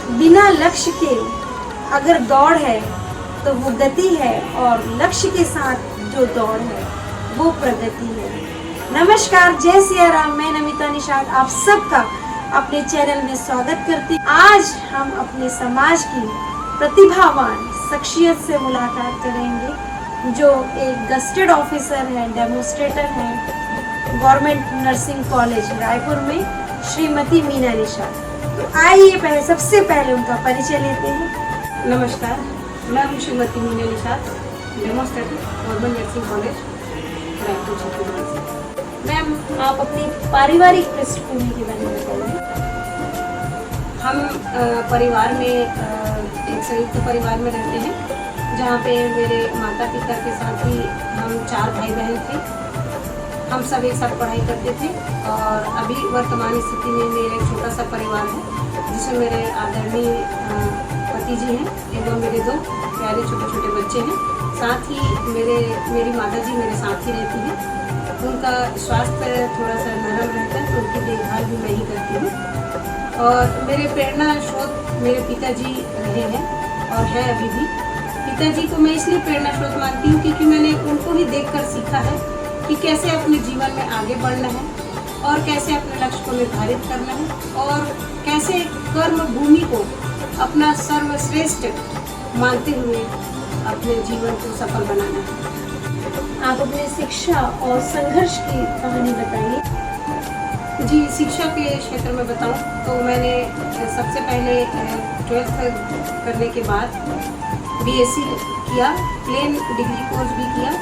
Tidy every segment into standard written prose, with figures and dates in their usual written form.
बिना लक्ष्य के अगर दौड़ है तो वो गति है, और लक्ष्य के साथ जो दौड़ है वो प्रगति है। नमस्कार, जय सिया राम। मैं नमिता निषाद आप सबका अपने चैनल में स्वागत करती हूँ। आज हम अपने समाज की प्रतिभावान शख्सियत से मुलाकात करेंगे, जो एक गस्टेड ऑफिसर है, डेमोस्ट्रेटर है गवर्नमेंट नर्सिंग कॉलेज रायपुर में, श्रीमती मीना निषाद। तो आइए सबसे पहले उनका परिचय लेते हैं। नमस्कार, मैं हूँ Shrimati Meena Nishad, demonstrator government nursing college Raipur Chhattisgarh. Ma'am, आप अपनी पारिवारिक पृष्ठभूमि के बारे में बताइए। हम परिवार में एक संयुक्त परिवार में रहते हैं, जहाँ पे मेरे माता पिता के साथ ही हम 4 भाई बहन थे। हम सब एक साथ पढ़ाई करते थे, और अभी वर्तमान स्थिति में मेरा एक छोटा सा परिवार है, जिसमें मेरे आदरणीय पति जी हैं एवं मेरे 2 प्यारे छोटे छोटे बच्चे हैं। साथ ही मेरी माता जी मेरे साथ ही रहती हैं। उनका स्वास्थ्य थोड़ा सा नरम रहता है, तो उनकी देखभाल भी मैं ही करती हूँ। और मेरे प्रेरणा स्रोत मेरे पिताजी रहे हैं और हैं अभी भी। पिताजी को मैं इसलिए प्रेरणा स्रोत मानती हूँ क्योंकि मैंने उनको ही देखकर सीखा है कि कैसे अपने जीवन में आगे बढ़ना है, और कैसे अपने लक्ष्य को निर्धारित करना है, और कैसे कर्म भूमि को अपना सर्वश्रेष्ठ मानते हुए अपने जीवन को सफल बनाना है। आप अपने शिक्षा और संघर्ष की कहानी बताइए। जी, शिक्षा के क्षेत्र में बताऊं तो मैंने सबसे पहले 12th करने के बाद BSc किया, प्लेन डिग्री कोर्स भी किया।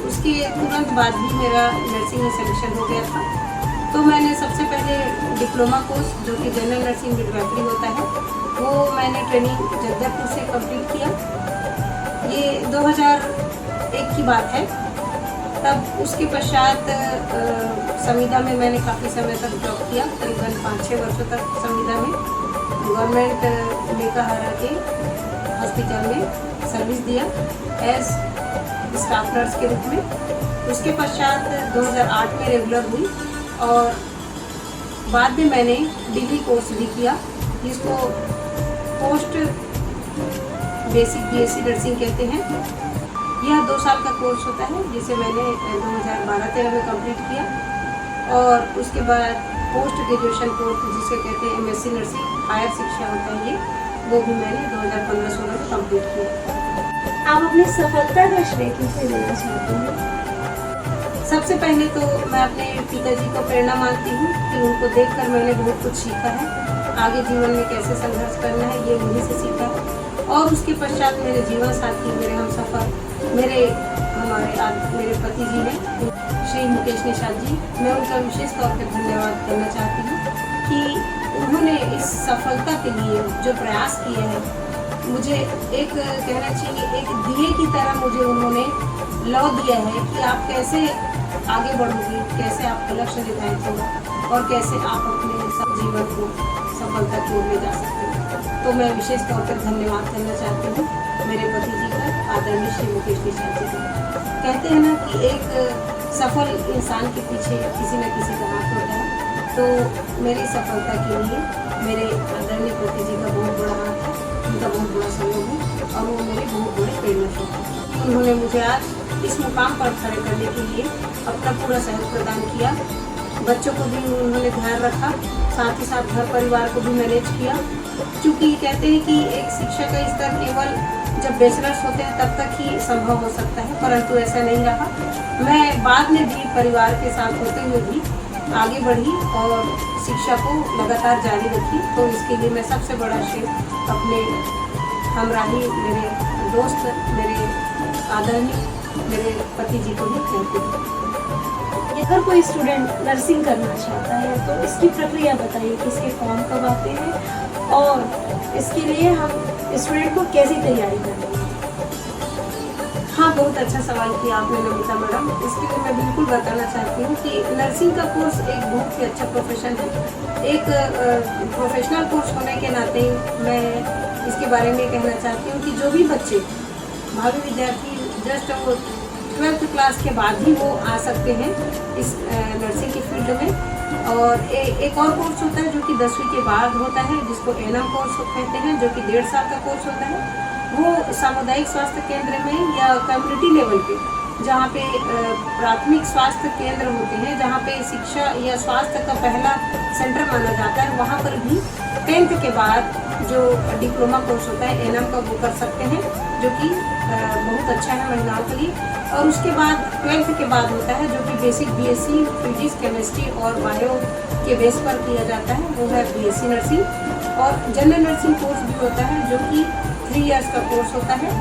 उसके तुरंत बाद भी मेरा नर्सिंग में सिलेक्शन हो गया था, तो मैंने सबसे पहले डिप्लोमा कोर्स, जो कि जनरल नर्सिंग मिडवाइफरी होता है, वो मैंने ट्रेनिंग जगदलपुर से कंप्लीट किया। ये 2001 की बात है। तब उसके पश्चात संविदा में मैंने काफ़ी समय तक जॉब किया, करीबन 5-6 वर्षों तक संविदा में गवर्नमेंट मेकाहारा के हॉस्पिटल में सर्विस दिया एज स्टाफ नर्स के रूप में। उसके पश्चात 2008 में रेगुलर हुई, और बाद में मैंने डिग्री कोर्स भी किया, जिसको पोस्ट बेसिक BSc नर्सिंग कहते हैं। यह 2 साल का कोर्स होता है, जिसे मैंने 2012-13 में कंप्लीट किया। और उसके बाद पोस्ट ग्रेजुएशन कोर्स, जिसे कहते हैं MSc नर्सिंग, हायर शिक्षा होता है ये, वो भी मैंने 2015-16 में कंप्लीट किया। आप अपनी सफलता का श्रेय किसे देना चाहते हैं? सबसे पहले तो मैं अपने पिताजी को प्रेरणा मानती हूँ कि उनको देखकर मैंने बहुत कुछ सीखा है। आगे जीवन में कैसे संघर्ष करना है, ये उन्हीं से सीखा है। और उसके पश्चात मेरे जीवन साथी, मेरे हमसफर, मेरे पति जी हैं, श्री मुकेश निषाद जी। मैं उनका विशेष तौर पर धन्यवाद करना चाहती हूँ कि उन्होंने इस सफलता के लिए जो प्रयास किए हैं, मुझे एक कहना चाहिए, एक दिए की तरह मुझे उन्होंने लौ दिया है कि आप कैसे आगे बढ़ोगे, कैसे आपका लक्ष्य निर्धारित होगा, और कैसे आप अपने सब जीवन को सफलता की ओर ले जा सकते हैं। तो मैं विशेष तौर पर धन्यवाद करना चाहती हूँ मेरे पति जी का, आदरणीय श्री मुकेश निषाद जी का। कहते हैं ना कि एक सफल इंसान के पीछे किसी न किसी का हाथ होता है, तो मेरी सफलता के लिए मेरे आदरणीय पति जी का बहुत बड़ा हाथ है, उनका बहुत बड़ा सहयोग है, और वो मेरे बहुत बड़े प्रेरणा स्रोत हैं। उन्होंने मुझे आज इस मुकाम पर खड़े करने के लिए अपना पूरा सहयोग प्रदान किया। बच्चों को भी उन्होंने ध्यान रखा, साथ ही साथ घर परिवार को भी मैनेज किया। क्योंकि कहते हैं कि एक शिक्षा का स्तर केवल जब बैचलर्स होते हैं तब तक ही संभव हो सकता है, परंतु ऐसा नहीं रहा। मैं बाद में भी परिवार के साथ होते हुए भी आगे बढ़ी और शिक्षा को लगातार जारी रखी। तो इसके लिए मैं सबसे बड़ा श्रेय अपने हमराही, मेरे दोस्त, मेरे आदरणीय मेरे पति जी को भी कहती हूँ। अगर कोई स्टूडेंट नर्सिंग करना चाहता है तो इसकी प्रक्रिया बताइए कि इसके फॉर्म कब आते हैं, और इसके लिए हम स्टूडेंट को कैसी तैयारी करनी है? हाँ, बहुत अच्छा सवाल किया आपने नमिता मैडम। इसके लिए मैं बिल्कुल बताना चाहती हूँ कि नर्सिंग का कोर्स एक बहुत ही अच्छा प्रोफेशन है। एक प्रोफेशनल कोर्स होने के नाते मैं इसके बारे में कहना चाहती हूँ कि जो भी बच्चे, भावी विद्यार्थी, जस्ट वो 12th क्लास के बाद ही वो आ सकते हैं इस नर्सिंग की फील्ड में। और एक और कोर्स होता है जो कि 10वीं के बाद होता है, जिसको एनएम कोर्स कहते हैं, जो कि 1.5 साल का कोर्स होता है। वो सामुदायिक स्वास्थ्य केंद्र में या कम्युनिटी लेवल पे, जहाँ पे प्राथमिक स्वास्थ्य केंद्र होते हैं, जहाँ पे शिक्षा या स्वास्थ्य का पहला सेंटर माना जाता है, वहाँ पर भी 10th के बाद जो डिप्लोमा कोर्स होता है एनएम का वो कर सकते हैं, जो कि बहुत अच्छा है महिलाओं के लिए। और उसके बाद 12th के बाद होता है जो कि बेसिक बीएससी फिजिक्स केमिस्ट्री और बायो के बेस पर किया जाता है, वो है बीएससी नर्सिंग। और जनरल नर्सिंग कोर्स भी होता है जो कि 3 इयर्स का कोर्स होता है।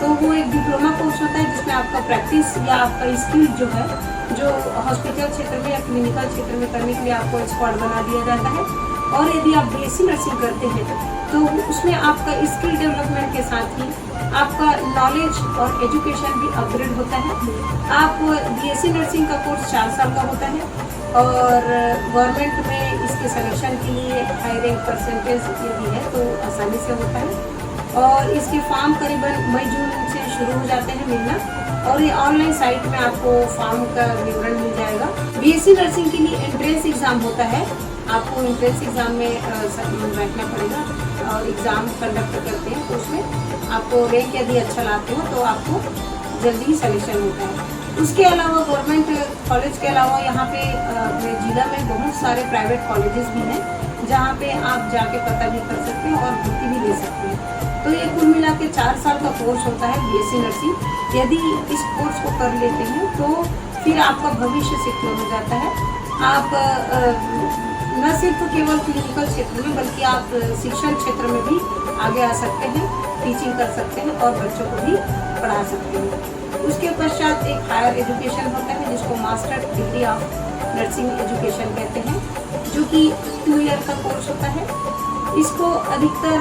तो वो एक डिप्लोमा कोर्स होता है जिसमें आपका प्रैक्टिस या आपका स्किल जो है, जो हॉस्पिटल क्षेत्र में या क्लिनिकल क्षेत्र में करने के लिए आपको एक्सपर्ट बना दिया जाता है। और यदि आप बीएससी नर्सिंग करते हैं तो उसमें आपका स्किल डेवलपमेंट के साथ ही आपका नॉलेज और एजुकेशन भी अपग्रेड होता है। आप बीएससी नर्सिंग का कोर्स 4 साल का होता है और गवर्नमेंट में इसके सिलेक्शन के लिए हाई रैंक परसेंटेज यदि है तो आसानी से होता है। और इसके फॉर्म करीबन मई-जून से शुरू हो जाते हैं मिलना, और ये ऑनलाइन साइट में आपको फॉर्म का विवरण मिल जाएगा। बीएससी नर्सिंग के लिए एंट्रेंस एग्ज़ाम होता है, आपको एंट्रेंस एग्ज़ाम में बैठना पड़ेगा और एग्ज़ाम कंडक्ट करते हैं, तो उसमें आपको रैंक यदि अच्छा लाते हो तो आपको जल्दी ही सिलेक्शन होता है। उसके अलावा गवर्नमेंट कॉलेज के अलावा यहाँ पे अपने जिला में बहुत सारे प्राइवेट कॉलेजेस भी हैं, जहाँ पे आप जाके पता भी कर सकते हैं और भर्ती भी ले सकते हैं। तो ये कुल मिला के 4 साल का कोर्स होता है बीएससी नर्सिंग। यदि इस कोर्स को कर लेते हैं तो फिर आपका भविष्य सिक्योर हो जाता है। आप न सिर्फ केवल क्लिनिकल क्षेत्र में बल्कि आप शिक्षण क्षेत्र में भी आगे आ सकते हैं, टीचिंग कर सकते हैं और बच्चों को भी पढ़ा सकते हैं। उसके पश्चात एक हायर एजुकेशन होता है जिसको master degree of nursing education कहते हैं, जो कि 2 ईयर का कोर्स होता है। इसको अधिकतर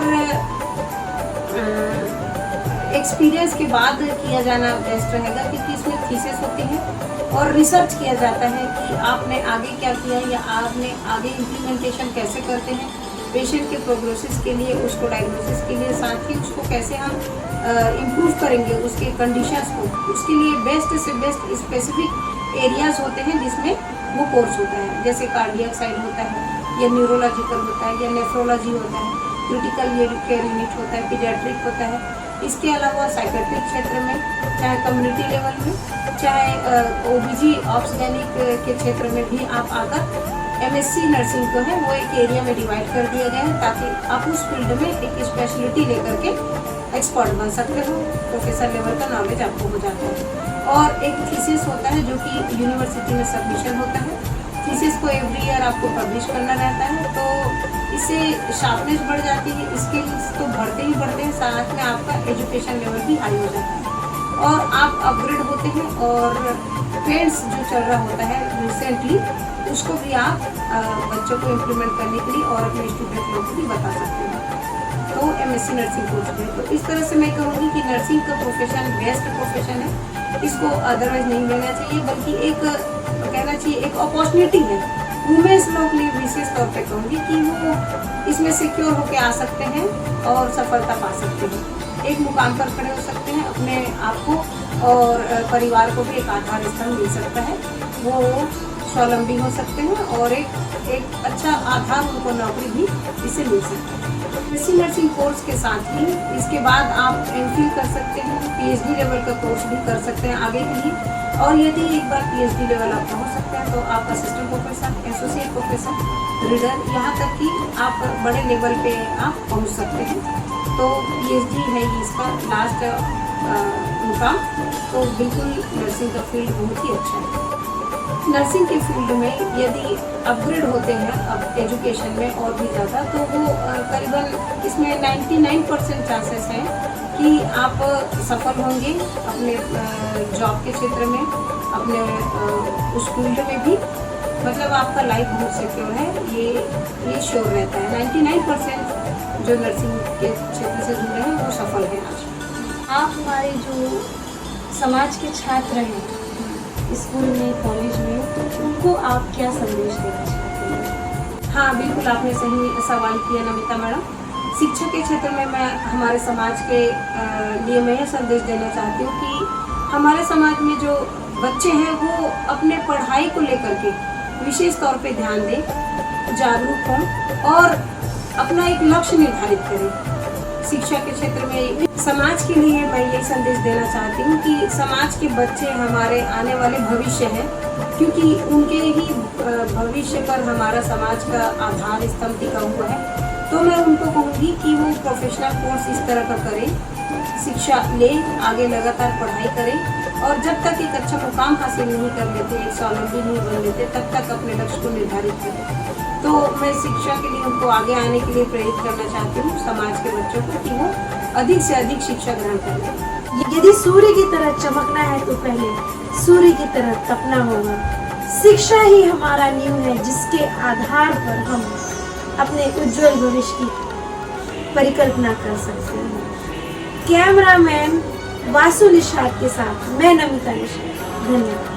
एक्सपीरियंस के बाद किया जाना बेस्ट रहेगा, क्योंकि इसमें थीसिस होती है और रिसर्च किया जाता है कि आपने आगे क्या किया या आपने आगे इम्प्लीमेंटेशन कैसे करते हैं पेशेंट के प्रोग्नोसिस के लिए, उसको डायग्नोसिस के लिए, साथ ही उसको कैसे हम इम्प्रूव करेंगे उसके कंडीशंस को। उसके लिए बेस्ट से बेस्ट स्पेसिफिक एरियाज होते हैं जिसमें वो कोर्स होता है, जैसे कार्डियक साइड होता है या न्यूरोलॉजिकल होता है या नेफ्रोलॉजी होता है, क्रिटिकल केयर यूनिट होता है, पीडियाट्रिक होता है। इसके अलावा साइकेट्रिक क्षेत्र में, चाहे कम्युनिटी लेवल में, चाहे ओबीजी ऑब्स्टेट्रिक के क्षेत्र में भी आप आकर एमएससी नर्सिंग को है वो एक एरिया में डिवाइड कर दिया गया है, ताकि आप उस फील्ड में एक स्पेशलिटी लेकर के एक्सपर्ट बन सकते हो, प्रोफेसर लेवल का नॉलेज आपको हो जाता है। और एक थीसिस होता है जो कि यूनिवर्सिटी में सबमिशन होता है। थीसिस को एवरी ईयर आपको पब्लिश करना रहता है, तो इससे शार्पनेस बढ़ जाती है, स्किल्स तो बढ़ते ही बढ़ते हैं, साथ में आपका एजुकेशन लेवल भी हाई हो जाता है और आप अपग्रेड होते हैं। और ट्रेंड्स जो चल रहा होता है रिसेंटली, उसको भी आप बच्चों को इम्प्लीमेंट करने के लिए और अपने स्टूडेंट लोग को भी बता सकते हैं। तो एमएससी नर्सिंग कोर्स में तो इस तरह से मैं कहूँगी कि नर्सिंग का प्रोफेशन बेस्ट प्रोफेशन है, इसको अदरवाइज नहीं लेना चाहिए, बल्कि एक कहना चाहिए एक अपॉर्चुनिटी है। वुमेन्स लोग के लिए विशेष तौर पे कहूँगी कि वो इसमें सिक्योर होकर आ सकते हैं और सफलता पा सकते हैं, एक मुकाम पर खड़े हो सकते हैं, अपने आप को और परिवार को भी एक आधार स्तंभ मिल सकता है, वो स्वावलंबी हो सकते हैं और एक अच्छा आधार उनको नौकरी भी इससे मिल सकती है। बीएससी नर्सिंग कोर्स के साथ ही इसके बाद आप एमफिल कर सकते हैं, पीएचडी लेवल का कोर्स भी कर सकते हैं आगे के लिए। और यदि एक बार पीएचडी लेवल आप पहुंच सकते हैं तो आप assistant professor, associate professor, reader, यहाँ तक कि आप बड़े लेवल पे आप पहुंच सकते हैं। तो पीएचडी है ये इसका लास्ट मुकाम। तो बिल्कुल नर्सिंग का फील्ड बहुत ही अच्छा है। नर्सिंग के फील्ड में यदि अपग्रेड होते हैं अब एजुकेशन में और भी ज़्यादा, तो वो करीबन इसमें 99% चांसेस हैं कि आप सफल होंगे अपने जॉब के क्षेत्र में, अपने उस फील्ड में भी, मतलब आपका लाइफ बहुत सिक्योर है, ये श्योर रहता है। 99% जो नर्सिंग के क्षेत्र से जुड़े हैं वो सफल हैं आज। आप हमारे जो समाज के छात्र हैं स्कूल में, कॉलेज में, उनको आप क्या संदेश देना चाहते हैं? हाँ, बिल्कुल आपने सही सवाल किया नमिता मैडम। शिक्षा के क्षेत्र में मैं हमारे समाज के लिए मैं यह संदेश देना चाहती हूँ कि हमारे समाज में जो बच्चे हैं वो अपने पढ़ाई को लेकर के विशेष तौर पे ध्यान दें, जागरूक हों और अपना एक लक्ष्य निर्धारित करें। शिक्षा के क्षेत्र में समाज के लिए मैं ये संदेश देना चाहती हूँ कि समाज के बच्चे हमारे आने वाले भविष्य हैं, क्योंकि उनके ही भविष्य पर हमारा समाज का आधार स्तंभ टिका हुआ है। तो मैं उनको कहूँगी कि वो प्रोफेशनल कोर्स इस तरह का करें, शिक्षा ले, आगे लगातार पढ़ाई करें और जब तक एक अच्छा मुकाम हासिल नहीं कर लेते, एक स्वावलंबी नहीं बन लेते, तब तक अपने लक्ष्य को निर्धारित करें। तो मैं शिक्षा के लिए उनको आगे आने के लिए प्रेरित करना चाहती हूँ, समाज के बच्चों को, कि वो अधिक से अधिक शिक्षा ग्रहण करें। यदि सूर्य की तरह चमकना है तो पहले सूर्य की तरह तपना होगा। शिक्षा ही हमारा नींव है जिसके आधार पर हम अपने उज्जवल भविष्य की परिकल्पना कर सकते हैं। कैमरामैन वासु निषाद के साथ मैं नमिता निषाद, धन्यवाद।